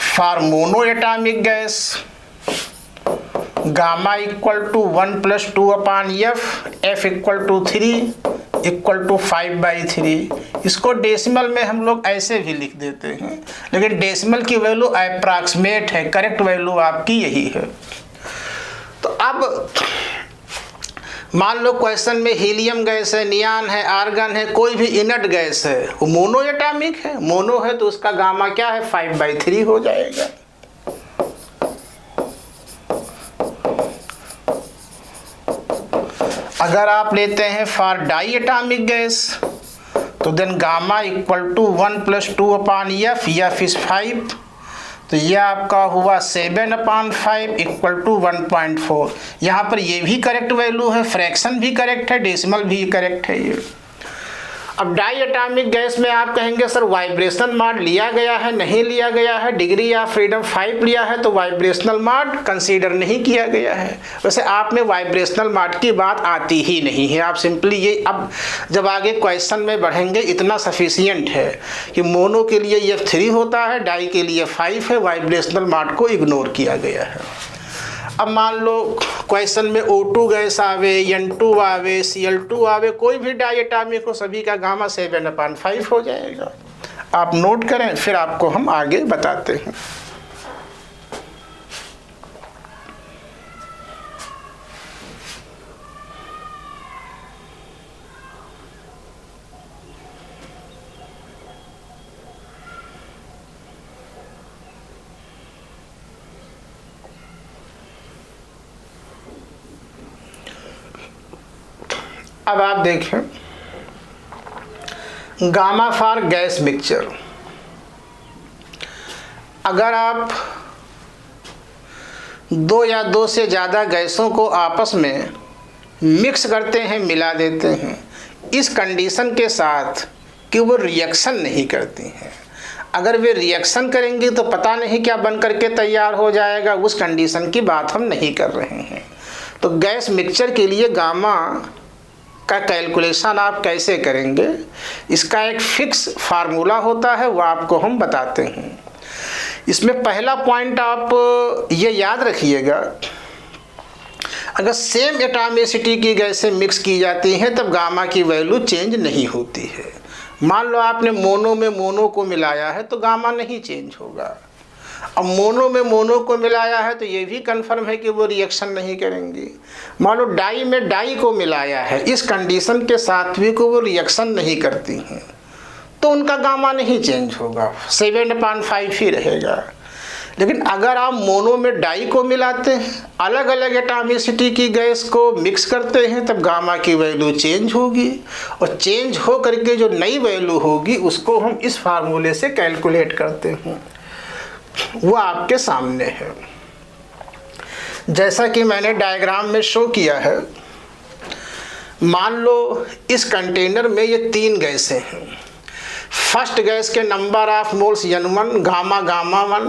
for monoatomic gas gamma equal to 1 + 2 upon F equal to 3 equal to 5/3। इसको डेसिमल में हम लोग ऐसे भी लिख देते हैं, लेकिन डेसिमल की वैल्यू अप्रॉक्सीमेट है, करेक्ट वैल्यू आपकी यही है। तो अब मान लो क्वेश्चन में हीलियम गैस है, नियान है, आर्गन है, कोई भी इनर्ट गैस है, वो मोनो एटॉमिक है, मोनो है तो उसका गामा क्या है 5/3 हो जाएगा। अगर आप लेते हैं फॉर डाई एटॉमिक गैस तो then gamma equal to 1 + 2 upon F is 5, तो यह आपका हुआ 7/5 इक्वल टू 1.4। यहाँ पर ये भी करेक्ट वैल्यू है, फ्रैक्शन भी करेक्ट है, डेसिमल भी करेक्ट है ये। अब डाई एटॉमिक गैस में आप कहेंगे सर वाइब्रेशनल मॉड लिया गया है, नहीं लिया गया है, डिग्री ऑफ फ्रीडम 5 लिया है, तो वाइब्रेशनल मॉड कंसीडर नहीं किया गया है। वैसे आप में वाइब्रेशनल मॉड की बात आती ही नहीं है, आप सिंपली ये अब जब आगे क्वेश्चन में बढ़ेंगे इतना सफिशियंट है कि मोनो के लिए ये 3 होता है, डाई के लिए 5 है, वाइब्रेशनल मॉड को इग्नोर किया गया है। अब मान लो क्वेश्चन में O2 गैस आवे, N2 आवे, Cl2 आवे, कोई भी डाई एटॉमिक हो, सभी का गामा 7/5 हो जाएगा। आप नोट करें, फिर आपको हम आगे बताते हैं। अब आप देखें गामा फॉर गैस मिक्सचर। अगर आप 2 या 2 से ज़्यादा गैसों को आपस में मिक्स करते हैं, मिला देते हैं, इस कंडीशन के साथ कि वो रिएक्शन नहीं करती हैं। अगर वे रिएक्शन करेंगी तो पता नहीं क्या बन करके तैयार हो जाएगा, उस कंडीशन की बात हम नहीं कर रहे हैं। तो गैस मिक्सचर के लिए गामा का कैलकुलेशन आप कैसे करेंगे, इसका एक फिक्स फार्मूला होता है, वो आपको हम बताते हैं। इसमें पहला पॉइंट आप ये याद रखिएगा, अगर सेम एटॉमिसिटी की गैसें मिक्स की जाती हैं तब गामा की वैल्यू चेंज नहीं होती है। मान लो आपने मोनो में मोनो को मिलाया है तो गामा नहीं चेंज होगा। अब मोनो में मोनो को मिलाया है तो ये भी कंफर्म है कि वो रिएक्शन नहीं करेंगी। मान लो डाई में डाई को मिलाया है, इस कंडीशन के साथ भी को वो रिएक्शन नहीं करती हैं तो उनका गामा नहीं चेंज होगा, 7/5 ही रहेगा। लेकिन अगर आप मोनो में डाई को मिलाते हैं, अलग अलग एटॉमिसिटी की गैस को मिक्स करते हैं, तब गामा की वैल्यू चेंज होगी और चेंज हो करके जो नई वैल्यू होगी उसको हम इस फार्मूले से कैलकुलेट करते हैं, वो आपके सामने है। जैसा कि मैंने डायग्राम में शो किया है, मान लो इस कंटेनर में ये 3 गैसें हैं। फर्स्ट गैस के number of moles N1 gamma gamma 1,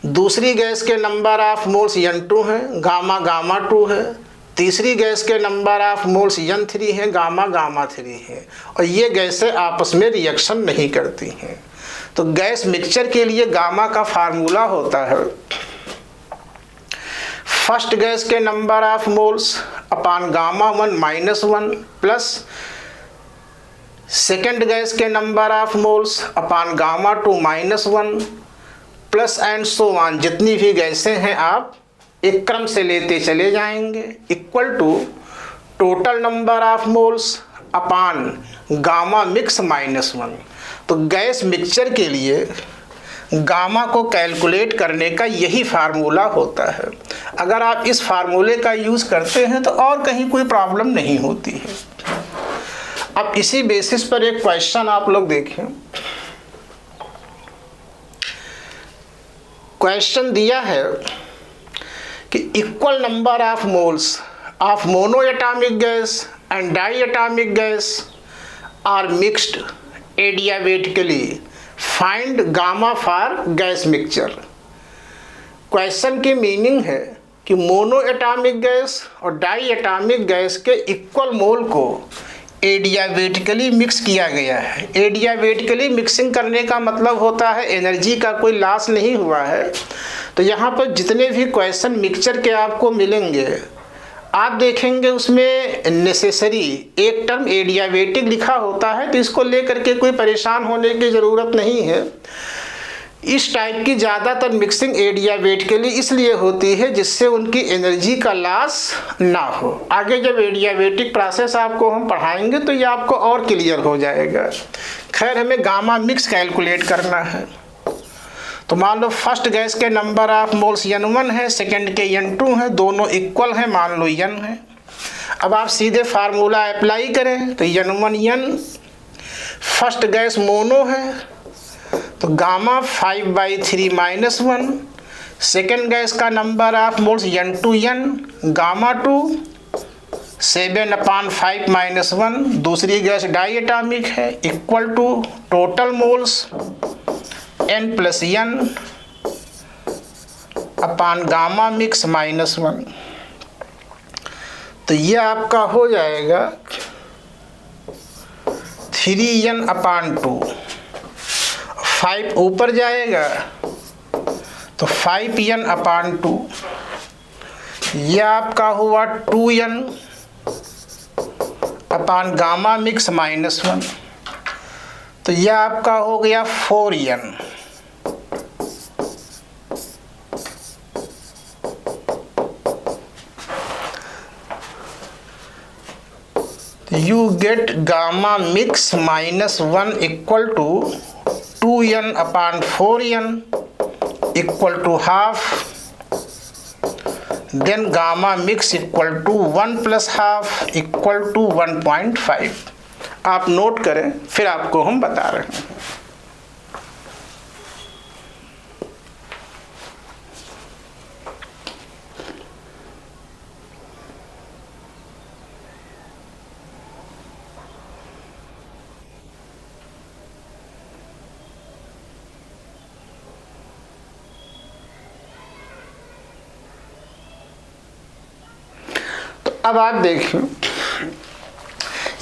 दूसरी गैस के नंबर ऑफ मोल्स N2 है, गामा गामा 2 है, तीसरी गैस के नंबर ऑफ मोल्स N3 है, गामा गामा 3 है, और ये गैसें आपस में रिएक्शन नहीं करती हैं। तो गैस मिक्सचर के लिए गामा का फार्मूला होता है फर्स्ट गैस के number of moles upon gamma 1 - 1 plus second gas के number of moles upon gamma two -1 plus and so on, जितनी भी गैसें हैं आप एक क्रम से लेते चले जाएंगे, equal to total number of moles upon gamma mix -1। तो गैस मिक्सचर के लिए गामा को कैलकुलेट करने का यही फार्मूला होता है। अगर आप इस फार्मूले का यूज़ करते हैं तो और कहीं कोई प्रॉब्लम नहीं होती है। अब इसी बेसिस पर एक क्वेश्चन आप लोग देखें। क्वेश्चन दिया है कि equal number of moles of monoatomic gas and diatomic gas are mixed adiabatically, find gamma for gas mixture. Question की मीनिंग है कि मोनो एटॉमिक गैस और डाई एटॉमिक गैस के इक्वल मोल को adiabatically mix किया गया है। Adiabatically mixing करने का मतलब होता है एनर्जी का कोई लॉस नहीं हुआ है। तो यहाँ पर जितने भी क्वेश्चन मिक्सचर के आपको मिलेंगे आप देखेंगे उसमें नेसेसरी एक टर्म एडियाबेटिक लिखा होता है, तो इसको लेकर के कोई परेशान होने की ज़रूरत नहीं है। इस टाइप की ज़्यादातर मिक्सिंग एडियाबेटिकली इसलिए होती है जिससे उनकी एनर्जी का लॉस ना हो। आगे जब एडियाबेटिक प्रोसेस आपको हम पढ़ाएंगे तो ये आपको और क्लियर हो जाएगा। खैर, हमें गामा मिक्स कैलकुलेट करना है। तो मान लो फर्स्ट गैस के नंबर ऑफ मोल्स N1 है, सेकंड के N2 है, दोनों इक्वल हैं, मान लो N है। अब आप सीधे फार्मूला अप्लाई करें तो N1N, फर्स्ट गैस मोनो है तो गामा 5/3 -1, सेकंड गैस का number of moles N2N, gamma 2 7/5 -1, दूसरी गैस डाई एटॉमिक है, equal to total moles n + n upon gamma mix -1। तो ये आपका हो जाएगा 3n/2, 5 ऊपर जाएगा तो 5n/2, ये आपका हुआ 2n अपान गामा मिक्स -1, तो यह आपका हो गया 4n। You get gamma mix -1 equal to 2n/4n equal to half, then gamma mix equal to 1 + half equal to 1.5। आप नोट करें, फिर आपको हम बता रहे हैं। अब आप देखिए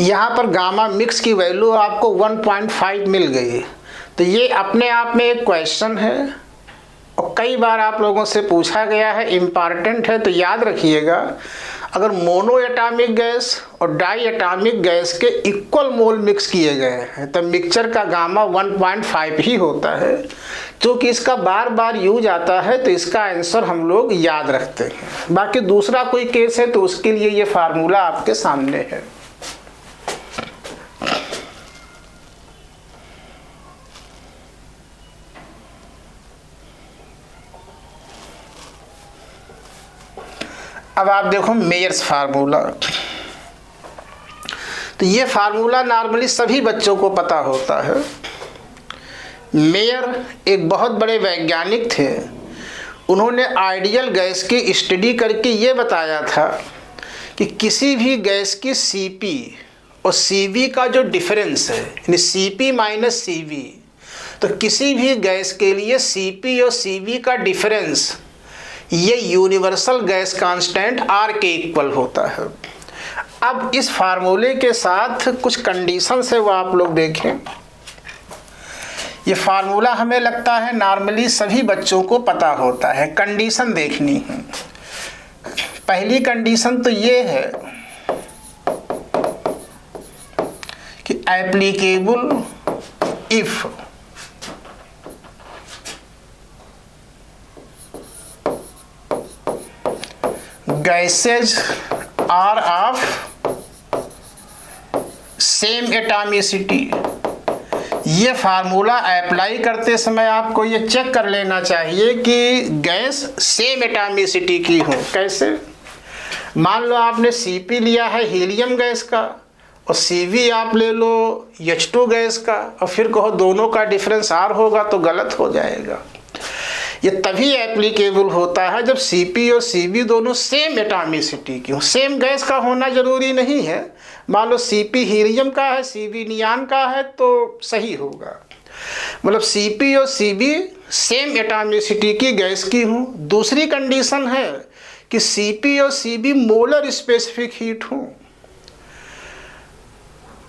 यहाँ पर गामा मिक्स की वैल्यू आपको 1.5 मिल गई। तो ये अपने आप में एक क्वेश्चन है और कई बार आप लोगों से पूछा गया है, इम्पॉर्टेंट है। तो याद रखिएगा, अगर मोनो एटॉमिक गैस और डाई एटॉमिक गैस के इक्वल मोल मिक्स किए गए हैं तो मिक्सचर का गामा 1.5 ही होता है। क्योंकि इसका बार बार यूज आता है तो इसका आंसर हम लोग याद रखते हैं। बाकी दूसरा कोई केस है तो उसके लिए ये फार्मूला आपके सामने है। अब आप देखो मेयर्स फार्मूला। तो ये फार्मूला नॉर्मली सभी बच्चों को पता होता है। मेयर एक बहुत बड़े वैज्ञानिक थे। उन्होंने आइडियल गैस की स्टडी करके ये बताया था कि किसी भी गैस की Cp और Cv का जो डिफरेंस है, यानी Cp - Cv, तो किसी भी गैस के लिए Cp और Cv का डिफरेंस ये यूनिवर्सल गैस कांस्टेंट R के इक्वल होता है। अब इस फार्मूले के साथ कुछ कंडीशंस है वो आप लोग देखें। ये फार्मूला हमें लगता है नॉर्मली सभी बच्चों को पता होता है। कंडीशन देखनी है। पहली कंडीशन तो ये है कि applicable if gases are of same atomicity। ये फार्मूला अप्लाई करते समय आपको ये चेक कर लेना चाहिए कि गैस सेम एटॉमिसिटी की हो। कैसे? मान लो आपने Cp लिया है हीलियम गैस का और Cv आप ले लो H2 गैस का और फिर कहो दोनों का डिफरेंस R होगा, तो गलत हो जाएगा। ये तभी एप्लीकेबल होता है जब Cp और Cv दोनों सेम एटॉमिसिटी की हो। सेम गैस का होना जरूरी नहीं है। मान लो Cp हीलियम का है, Cv नियान का है, तो सही होगा। मतलब Cp और Cv सेम एटॉमिसिटी की गैस की हो। दूसरी कंडीशन है कि Cp और Cv मोलर स्पेसिफिक हीट हो।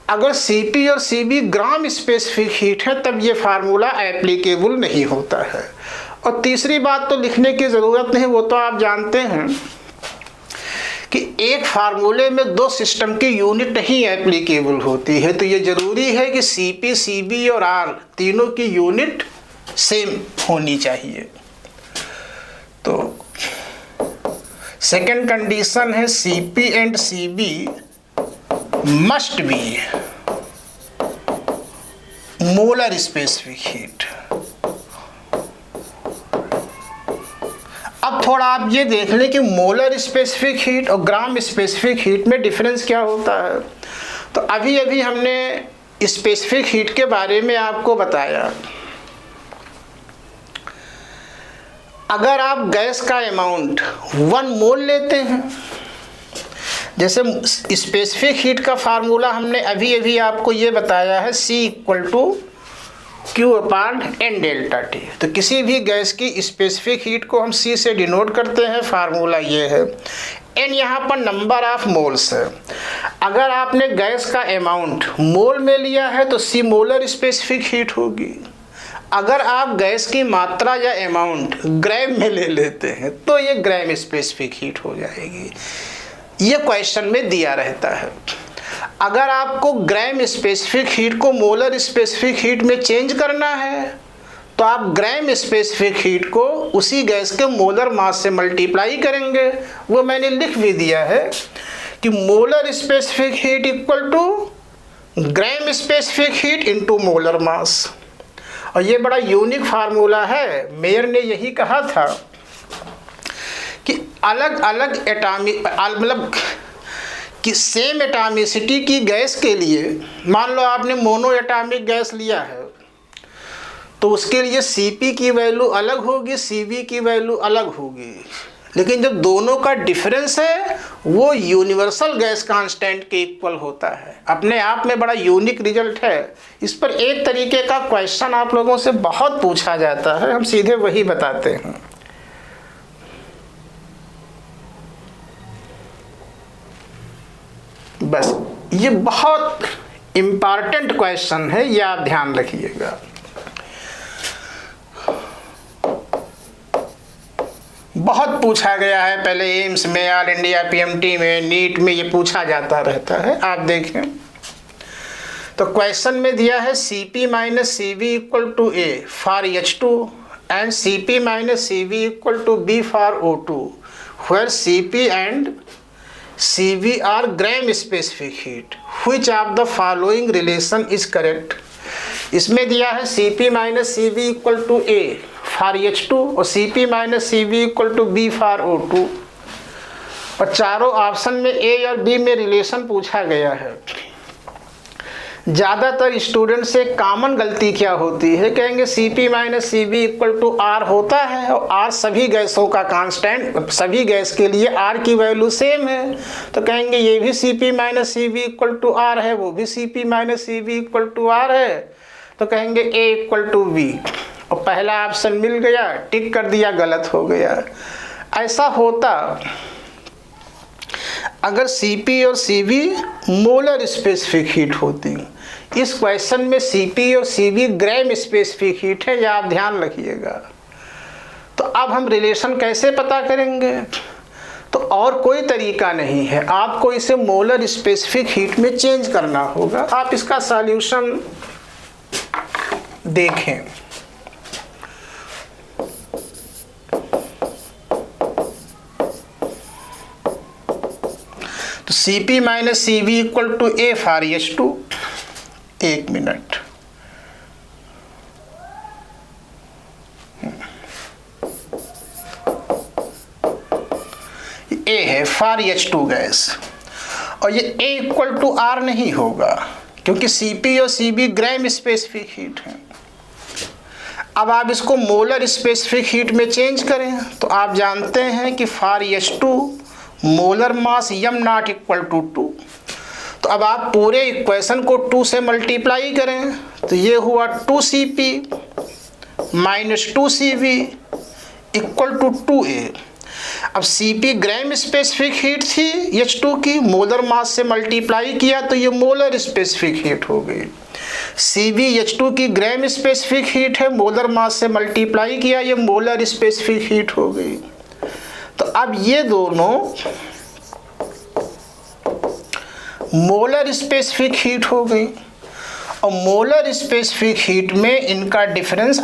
अगर Cp और Cv ग्राम स्पेसिफिक हीट है तब ये फार्मूला एप्लीकेबल नहीं होता है। और तीसरी बात तो लिखने की ज़रूरत नहीं, वो तो आप जानते हैं कि एक फार्मूले में दो सिस्टम की यूनिट ही एप्लीकेबल होती है। तो ये ज़रूरी है कि Cp, Cv और R तीनों की यूनिट सेम होनी चाहिए। तो सेकेंड कंडीशन है Cp and Cv must be molar specific heat. अब थोड़ा आप ये देख लें कि मोलर स्पेसिफिक हीट और ग्राम स्पेसिफिक हीट में डिफरेंस क्या होता है। तो अभी अभी हमने स्पेसिफिक हीट के बारे में आपको बताया। अगर आप गैस का अमाउंट 1 मोल लेते हैं, जैसे स्पेसिफिक हीट का फार्मूला हमने अभी अभी आपको ये बताया है C = Q/N ΔT। तो किसी भी गैस की स्पेसिफिक हीट को हम C से डिनोट करते हैं। फार्मूला ये है। N यहाँ पर नंबर ऑफ मोल्स है। अगर आपने गैस का अमाउंट मोल में लिया है तो C मोलर स्पेसिफिक हीट होगी। अगर आप गैस की मात्रा या अमाउंट ग्राम में ले लेते हैं तो ये ग्राम स्पेसिफिक हीट हो जाएगी। ये क्वेश्चन में दिया रहता है। अगर आपको ग्राम स्पेसिफिक हीट को मोलर स्पेसिफिक हीट में चेंज करना है तो आप ग्राम स्पेसिफिक हीट को उसी गैस के मोलर मास से मल्टीप्लाई करेंगे। वो मैंने लिख भी दिया है कि molar specific heat = gram specific heat into molar mass. और ये बड़ा यूनिक फार्मूला है। मेयर ने यही कहा था कि अलग अलग एटॉमिक मतलब कि सेम एटॉमिसिटी की गैस के लिए, मान लो आपने मोनो एटॉमिक गैस लिया है तो उसके लिए Cp की वैल्यू अलग होगी, Cv की वैल्यू अलग होगी। लेकिन जब दोनों का डिफरेंस है वो यूनिवर्सल गैस कांस्टेंट के इक्वल होता है। अपने आप में बड़ा यूनिक रिजल्ट है। इस पर एक तरीके का क्वेश्चन आप लोगों से बहुत पूछा जाता है, हम सीधे वही बताते हैं। बस ये बहुत इम्पॉर्टेंट क्वेश्चन है, ये आप ध्यान रखिएगा। बहुत पूछा गया है, पहले एम्स में, ऑल इंडिया PMT में, नीट में ये पूछा जाता रहता है। आप देखें तो क्वेश्चन में दिया है Cp - Cv = A for H2 and Cp - Cv = B for O2 where Cp and Cv are gram specific heat, which of the following relation is correct? इसमें दिया है Cp - Cv = A for H2 और Cp - Cv = B for O2। और चारों option में A और B में relation पूछा गया है। ज़्यादातर स्टूडेंट से कॉमन गलती क्या होती है, कहेंगे Cp - Cv = R होता है और R सभी गैसों का कांस्टेंट, सभी गैस के लिए R की वैल्यू सेम है। तो कहेंगे ये भी Cp - Cv = R है, वो भी Cp - Cv = R है। तो कहेंगे A = B और पहला ऑप्शन मिल गया, टिक कर दिया, गलत हो गया। ऐसा होता अगर Cp और Cv मोलर स्पेसिफिक हीट होती। इस क्वेश्चन में Cp और Cv ग्राम स्पेसिफिक हीट है, यह आप ध्यान रखिएगा। तो अब हम रिलेशन कैसे पता करेंगे? तो और कोई तरीका नहीं है, आपको इसे मोलर स्पेसिफिक हीट में चेंज करना होगा। आप इसका सॉल्यूशन देखें। तो Cp minus Cv equal to A for H2। एक मिनट, A है फॉर H2 गैस, और ये A इक्वल टू R नहीं होगा क्योंकि Cp और Cv ग्राम स्पेसिफिक हीट है। अब आप इसको मोलर स्पेसिफिक हीट में चेंज करें तो आप जानते हैं कि for H2 molar mass m not equal to 2। तो अब आप पूरे इक्वेशन को 2 से मल्टीप्लाई करें तो ये हुआ 2Cp minus 2Cv equal to 2A। अब Cp ग्राम स्पेसिफिक हीट थी H2 की, मोलर मास से मल्टीप्लाई किया तो ये मोलर स्पेसिफिक हीट हो गई। Cv H2 की ग्राम स्पेसिफिक हीट है, मोलर मास से मल्टीप्लाई किया, ये मोलर स्पेसिफिक हीट हो गई। तो अब ये दोनों मोलर स्पेसिफिक हीट हो गई, और मोलर स्पेसिफिक हीट में इनका डिफरेंस